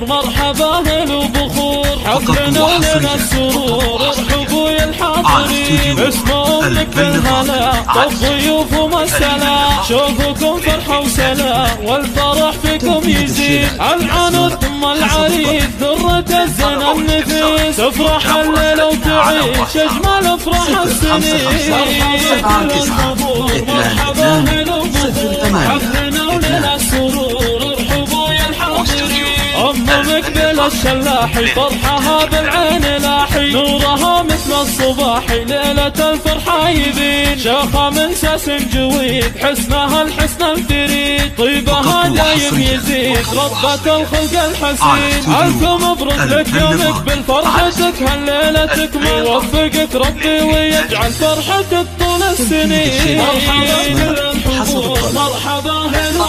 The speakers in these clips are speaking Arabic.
الحضور مرحبا أهل وبخور حفلنا ولنا السرور ارحبوا يا الحاضرين اسمعوا لك بالهلا والضيوف ومسلا شوفكم فرحة وسلام والفرح فيكم يزيد العنود ثم العريس ذرة الزنا النفيس تفرح الليلة وتعيش أجمل افراح السنين مرحبا أهل وبخور حفلنا ولنا السرور ارحبوا يا الحاضرين أم مقبل الشلاحي فرحها بالعين لاحي نورها مثل الصباحي ليلة الفرحة يبين شاخة من ساس جويد حسنها الحسن الفريد طيبها دايم يزيد ربة الخلق الحسين ألف مبروك لك يومك بالفرحتك هالليلة تكمل يوفقك ربي ويجعل فرحتك طول السنين مرحبا بالحضور مرحبا هلا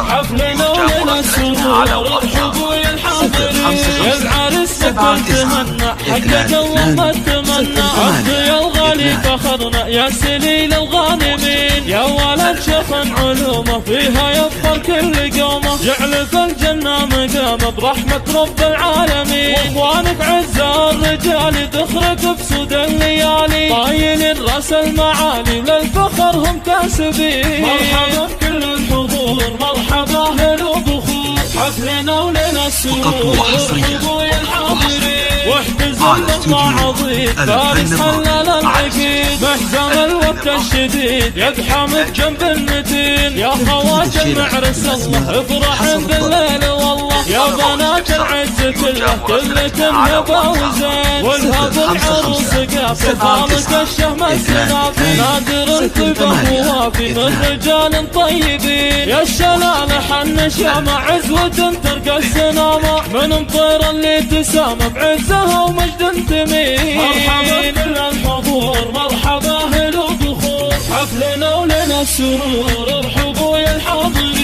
حفلنا ولنا السرور ارحبوا يا الحاضرين يا العرس بكل تمنى حقق الله ما تمنى عبد يا الغالي فخرنا يا سليل الغانمين يا ولد شيخ علومه فيها يفخر كل قومه جعل في الجنة مقامه برحمة رب العالمين واخوانك عزة الرجال ذخرك بسود الليالي طايلين راس المعالي وللفخر هم كاسبين مرحبا بكل الحضور مرحبا أهل وبخور حفلنا ولنا السرور ارحبوا يا الحاضرين واحتز المطلع عظيم فارس حلال العقيد محزم الوقت الشديد يدحم بجنب المتين يا خوات المعرس الله افرحن بالليل والله يا بنات العز كلكم هبه وزين والهب العروس قافي خالق الشهم السنافي نادر طيبه ووافي من رجال طيبين يا الشلالح النشامه عزوة ترقى السنامه من مطير اللي تسامى بعزها ومجد تمين مرحبا كل الحضور مرحبا أهل وبخور حفلنا ولنا السرور ارحبوا يا الحاضرين